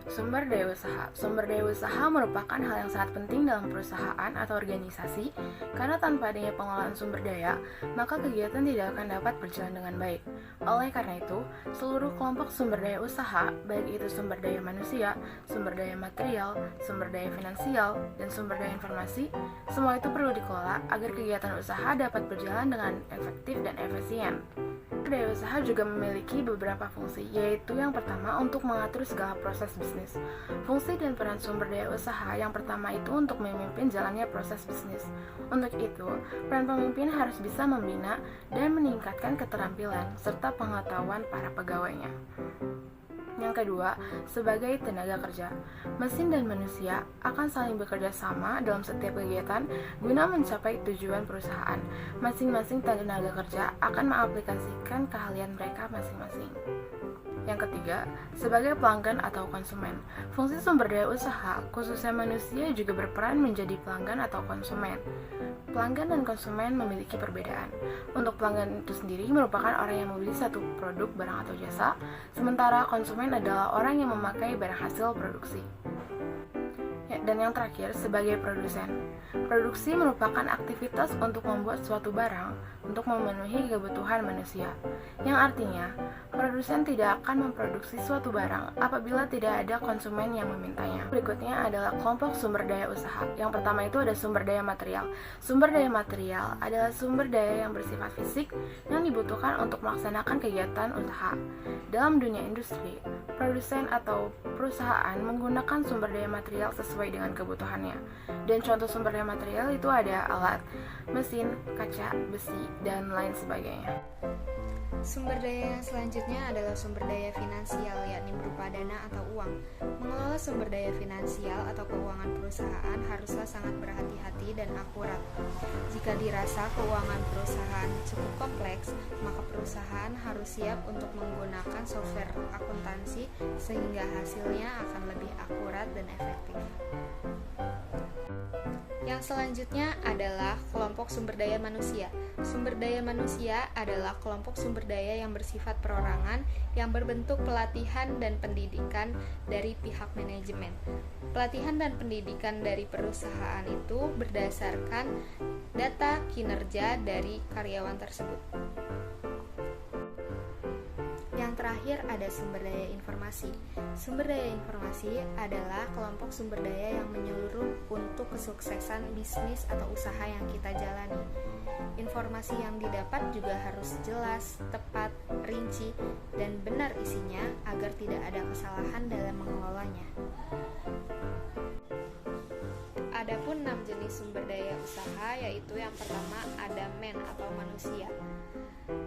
Sumber daya usaha. Sumber daya usaha merupakan hal yang sangat penting dalam perusahaan atau organisasi karena tanpa adanya pengelolaan sumber daya, maka kegiatan tidak akan dapat berjalan dengan baik. Oleh karena itu, seluruh kelompok sumber daya usaha, baik itu sumber daya manusia, sumber daya material, sumber daya finansial, dan sumber daya informasi, semua itu perlu dikelola agar kegiatan usaha dapat berjalan dengan efektif dan efisien. Sumber daya usaha juga memiliki beberapa fungsi, yaitu yang pertama untuk mengatur segala proses bisnis. Fungsi dan peran sumber daya usaha yang pertama itu untuk memimpin jalannya proses bisnis. Untuk itu, peran pemimpin harus bisa membina dan meningkatkan keterampilan serta pengetahuan para pegawainya. Yang kedua, sebagai tenaga kerja, mesin dan manusia akan saling bekerja sama dalam setiap kegiatan guna mencapai tujuan perusahaan. Masing-masing tenaga kerja akan mengaplikasikan keahlian mereka masing-masing. Yang ketiga, sebagai pelanggan atau konsumen. Fungsi sumber daya usaha, khususnya manusia, juga berperan menjadi pelanggan atau konsumen. Pelanggan dan konsumen memiliki perbedaan. Untuk pelanggan itu sendiri merupakan orang yang membeli satu produk, barang atau jasa, sementara konsumen adalah orang yang memakai barang hasil produksi. Dan yang terakhir, sebagai produsen. Produksi merupakan aktivitas untuk membuat suatu barang untuk memenuhi kebutuhan manusia, yang artinya produsen tidak akan memproduksi suatu barang apabila tidak ada konsumen yang memintanya. Berikutnya adalah kelompok sumber daya usaha. Yang pertama itu ada sumber daya material. Sumber daya material adalah sumber daya yang bersifat fisik yang dibutuhkan untuk melaksanakan kegiatan usaha. Dalam dunia industri, produsen atau perusahaan menggunakan sumber daya material sesuai dengan kebutuhannya. Dan contoh sumber daya material itu ada alat, mesin, kaca, besi, dan lain sebagainya. Sumber daya yang selanjutnya adalah sumber daya finansial, yakni berupa dana atau uang. Mengelola sumber daya finansial atau keuangan perusahaan haruslah sangat berhati-hati dan akurat. Jika dirasa keuangan perusahaan cukup kompleks, maka perusahaan harus siap untuk menggunakan software akuntansi sehingga hasilnya akan lebih akurat dan efektif. Yang selanjutnya adalah kelompok sumber daya manusia. Sumber daya manusia adalah kelompok sumber daya yang bersifat perorangan yang berbentuk pelatihan dan pendidikan dari pihak manajemen. Pelatihan dan pendidikan dari perusahaan itu berdasarkan data kinerja dari karyawan tersebut. Yang terakhir ada sumber daya informasi. Sumber daya informasi adalah kelompok sumber daya yang menyeluruh untuk kesuksesan bisnis atau usaha yang kita jalani. Informasi yang didapat juga harus jelas, tepat, rinci, dan benar isinya agar tidak ada kesalahan dalam mengelolanya. Adapun 6 jenis sumber daya usaha, yaitu yang pertama ada man atau manusia.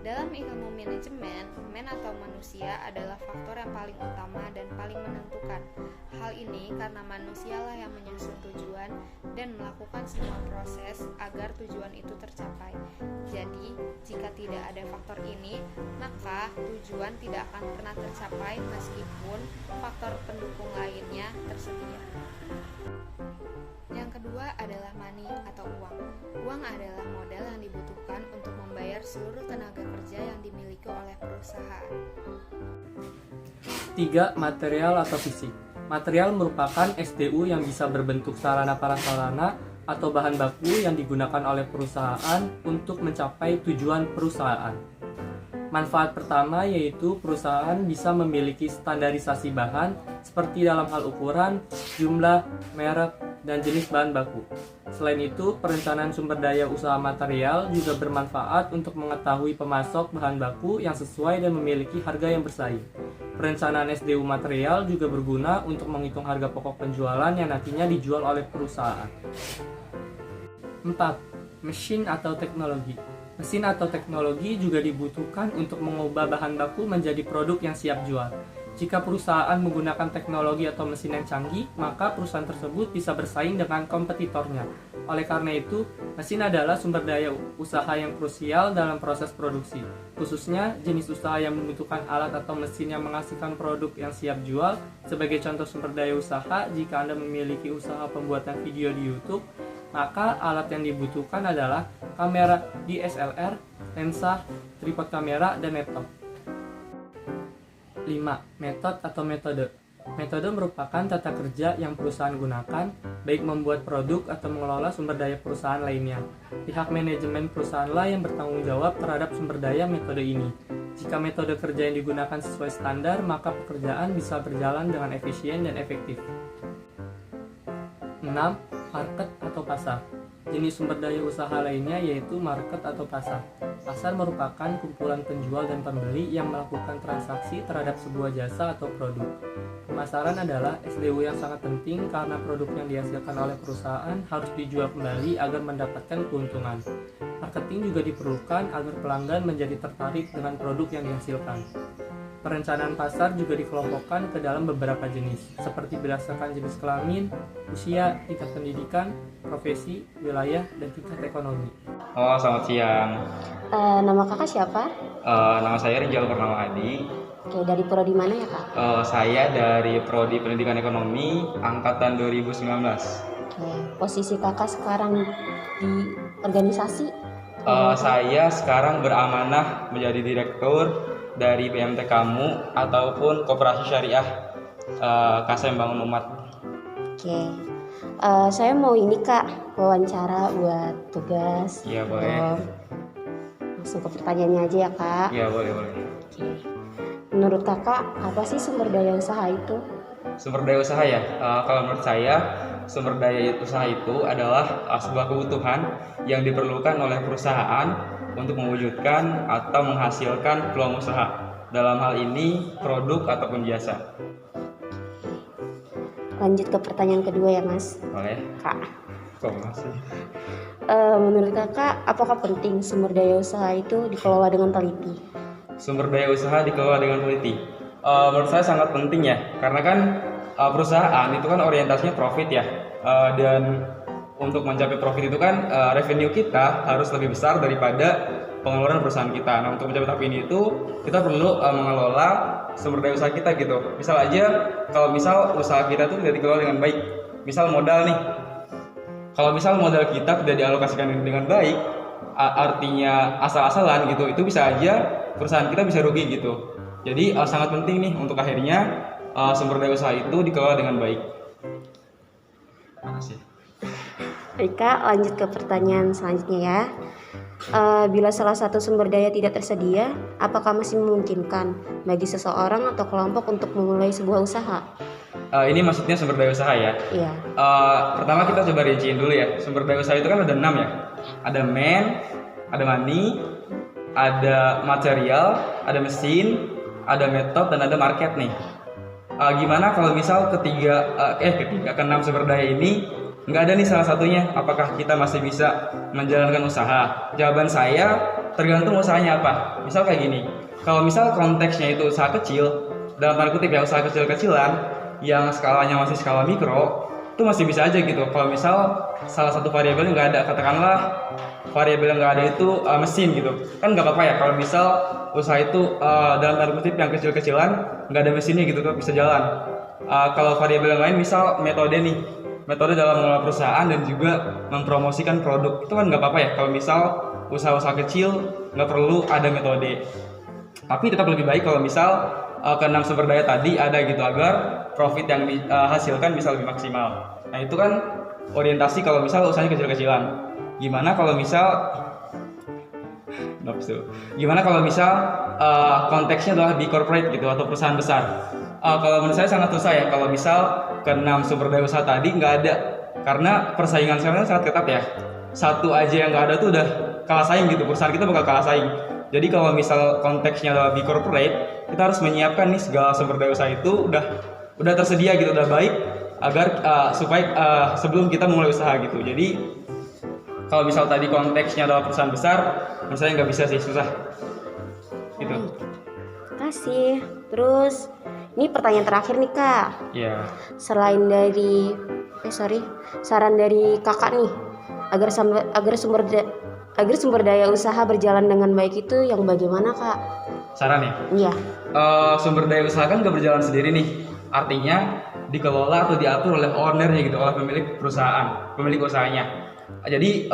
Dalam ilmu manajemen, man atau manusia adalah faktor yang paling utama dan paling menentukan. Hal ini karena manusialah yang menyusun tujuan dan melakukan semua proses agar tujuan itu tercapai. Jadi, jika tidak ada faktor ini, maka tujuan tidak akan pernah tercapai meskipun faktor pendukung lainnya tersedia. Yang kedua adalah money atau uang. Uang adalah modal yang dibutuhkan untuk membayar seluruh tenaga kerja yang dimiliki oleh perusahaan. 3. Material atau fisik. Material merupakan SDU yang bisa berbentuk sarana prasarana atau bahan baku yang digunakan oleh perusahaan untuk mencapai tujuan perusahaan. Manfaat pertama yaitu perusahaan bisa memiliki standarisasi bahan seperti dalam hal ukuran, jumlah, merek, dan jenis bahan baku. Selain itu, perencanaan sumber daya usaha material juga bermanfaat untuk mengetahui pemasok bahan baku yang sesuai dan memiliki harga yang bersaing. Perencanaan SDU material juga berguna untuk menghitung harga pokok penjualan yang nantinya dijual oleh perusahaan. 4. Mesin atau teknologi. Mesin atau teknologi juga dibutuhkan untuk mengubah bahan baku menjadi produk yang siap jual. Jika perusahaan menggunakan teknologi atau mesin yang canggih, maka perusahaan tersebut bisa bersaing dengan kompetitornya. Oleh karena itu, mesin adalah sumber daya usaha yang krusial dalam proses produksi. Khususnya, jenis usaha yang membutuhkan alat atau mesin yang menghasilkan produk yang siap jual. Sebagai contoh sumber daya usaha, jika Anda memiliki usaha pembuatan video di YouTube, Maka alat yang dibutuhkan adalah kamera DSLR, lensa, tripod kamera, dan laptop. 5. Metode atau metode. Metode merupakan tata kerja yang perusahaan gunakan, baik membuat produk atau mengelola sumber daya perusahaan lainnya. Pihak manajemen perusahaanlah yang bertanggung jawab terhadap sumber daya metode ini. Jika metode kerja yang digunakan sesuai standar, maka pekerjaan bisa berjalan dengan efisien dan efektif. 6. Market atau pasar. Jenis sumber daya usaha lainnya yaitu market atau pasar. Pasar merupakan kumpulan penjual dan pembeli yang melakukan transaksi terhadap sebuah jasa atau produk. Pemasaran adalah SDU yang sangat penting karena produk yang dihasilkan oleh perusahaan harus dijual kembali agar mendapatkan keuntungan. Marketing juga diperlukan agar pelanggan menjadi tertarik dengan produk yang dihasilkan. Perencanaan pasar juga dikelompokkan ke dalam beberapa jenis, seperti berdasarkan jenis kelamin, usia, tingkat pendidikan, profesi, wilayah, dan tingkat ekonomi. Oh, selamat siang. Nama kakak siapa? Nama saya Rinjal Purnama Adi. Oke, dari prodi mana ya kak? Saya dari Prodi Pendidikan Ekonomi Angkatan 2019. Oke, posisi kakak sekarang di organisasi? Saya sekarang beramanah menjadi direktur dari BMT Kamu ataupun Koperasi Syariah KSM Bangun Umat. Oke, saya mau ini kak, wawancara buat tugas. Iya, boleh. Langsung ke pertanyaannya aja ya kak. Iya, boleh. Oke. Menurut kakak, apa sih sumber daya usaha itu? Sumber daya usaha ya, kalau menurut saya sumber daya usaha itu adalah sebuah kebutuhan yang diperlukan oleh perusahaan untuk mewujudkan atau menghasilkan peluang usaha. Dalam hal ini produk ataupun jasa. Lanjut ke pertanyaan kedua ya mas. Boleh? Kak, Kok masih? menurut kakak, apakah penting sumber daya usaha itu dikelola dengan teliti? Sumber daya usaha dikelola dengan teliti. Menurut saya sangat penting ya, karena kan perusahaan itu kan orientasinya profit ya, dan untuk mencapai profit itu kan revenue kita harus lebih besar daripada pengeluaran perusahaan kita. Nah, untuk mencapai tahap ini itu kita perlu mengelola sumber daya usaha kita gitu. Misal aja kalau misal usaha kita tuh tidak dikelola dengan baik, misal modal nih. Kalau misal modal kita tidak dialokasikan dengan baik, artinya asal-asalan gitu, itu bisa aja perusahaan kita bisa rugi gitu. Jadi sangat penting nih untuk akhirnya sumber daya usaha itu dikelola dengan baik. Terima kasih. Baik kak, lanjut ke pertanyaan selanjutnya ya. Bila salah satu sumber daya tidak tersedia, apakah masih memungkinkan bagi seseorang atau kelompok untuk memulai sebuah usaha? Ini maksudnya sumber daya usaha ya? Iya. Pertama kita coba rinciin dulu ya. Sumber daya usaha itu kan ada 6 ya. Ada man, ada money, ada material, ada mesin, ada metode, dan ada market nih. Gimana kalau misal keenam sumber daya ini nggak ada nih salah satunya, apakah kita masih bisa menjalankan usaha? Jawaban saya tergantung usahanya apa. Misal kayak gini, kalau misal konteksnya itu usaha kecil, dalam tanda kutip ya usaha kecil-kecilan yang skalanya masih skala mikro, itu masih bisa aja gitu. Kalau misal salah satu variabel yang nggak ada, katakanlah variabel yang nggak ada itu mesin gitu, kan nggak apa-apa ya kalau misal usaha itu dalam tanda kutip yang kecil-kecilan nggak ada mesinnya gitu, kan bisa jalan. Kalau variabel yang lain misal metode nih, metode dalam mengelola perusahaan dan juga mempromosikan produk, itu kan nggak apa-apa ya kalau misal usaha-usaha kecil nggak perlu ada metode. Tapi tetap lebih baik kalau misal keenam sumber daya tadi ada gitu, agar profit yang dihasilkan bisa lebih maksimal. Nah itu kan orientasi kalau misal usahanya kecil-kecilan. Gimana kalau misal konteksnya adalah di corporate gitu atau perusahaan besar? Kalau menurut saya sangat susah ya kalau misal keenam sumber daya usaha tadi nggak ada, karena persaingan sekarang sangat ketat ya. Satu aja yang nggak ada tuh udah kalah saing gitu, perusahaan kita bakal kalah saing. Jadi kalau misal konteksnya adalah di corporate, kita harus menyiapkan nih segala sumber daya usaha itu udah tersedia gitu, udah baik, agar supaya sebelum kita mulai usaha gitu. Jadi kalau misal tadi konteksnya adalah perusahaan besar, menurut saya nggak bisa sih, susah gitu. Kasih. Terus ini pertanyaan terakhir nih kak. Iya. Saran dari kakak nih agar sumber daya usaha berjalan dengan baik itu yang bagaimana kak? Saran ya? Iya. Sumber daya usaha kan nggak berjalan sendiri nih, artinya dikelola atau diatur oleh ownernya gitu, oleh pemilik perusahaan, pemilik usahanya. Jadi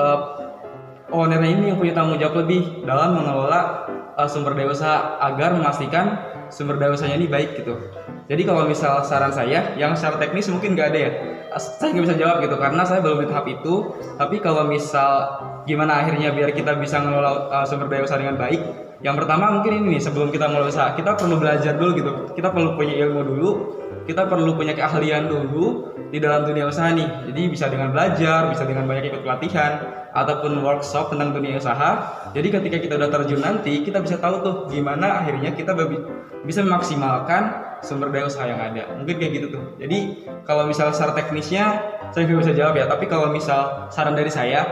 ownernya ini yang punya tanggung jawab lebih dalam mengelola sumber daya usaha agar memastikan sumber daya usahanya ini baik gitu. Jadi kalau misal saran saya yang secara teknis mungkin nggak ada ya, saya nggak bisa jawab gitu karena saya belum di tahap itu. Tapi kalau misal gimana akhirnya biar kita bisa mengelola sumber daya usaha dengan baik, yang pertama mungkin ini nih, sebelum kita mengelola usaha kita perlu belajar dulu gitu. Kita perlu punya ilmu dulu, kita perlu punya keahlian dulu di dalam dunia usaha nih. Jadi bisa dengan belajar, bisa dengan banyak ikut pelatihan ataupun workshop tentang dunia usaha. Jadi ketika kita udah terjun nanti, kita bisa tahu tuh gimana akhirnya kita bisa memaksimalkan sumber daya usaha yang ada. Mungkin kayak gitu tuh. Jadi kalau misal secara teknisnya saya nggak bisa jawab ya, tapi kalau misal saran dari saya,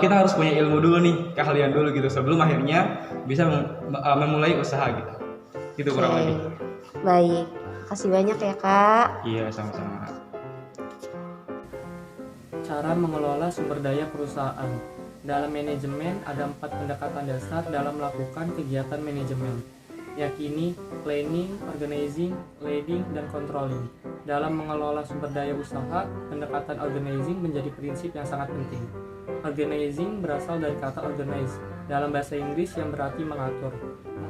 kita harus punya ilmu dulu nih, keahlian dulu gitu sebelum akhirnya bisa memulai usaha gitu. Gitu kurang lebih. Baik, kasih banyak ya Kak. Iya, sama-sama. Cara mengelola sumber daya perusahaan. Dalam manajemen ada 4 pendekatan dasar dalam melakukan kegiatan manajemen, yakni planning, organizing, leading, dan controlling. Dalam mengelola sumber daya usaha, pendekatan organizing menjadi prinsip yang sangat penting. Organizing berasal dari kata organize, dalam bahasa Inggris yang berarti mengatur.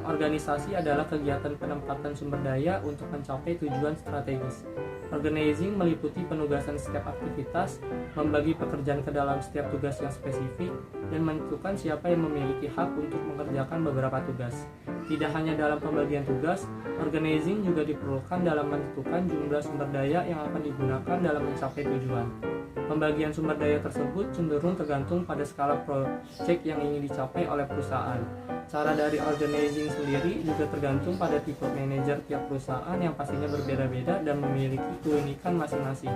Organisasi adalah kegiatan penempatan sumber daya untuk mencapai tujuan strategis. Organizing meliputi penugasan setiap aktivitas, membagi pekerjaan ke dalam setiap tugas yang spesifik, dan menentukan siapa yang memiliki hak untuk mengerjakan beberapa tugas. Tidak hanya dalam pembagian tugas, organizing juga diperlukan dalam menentukan jumlah sumber daya yang akan digunakan dalam mencapai tujuan. Pembagian sumber daya tersebut cenderung tergantung pada skala proyek yang ingin dicapai oleh perusahaan. Cara dari organizing sendiri juga tergantung pada tipe manajer tiap perusahaan yang pastinya berbeda-beda dan memiliki keunikan masing-masing.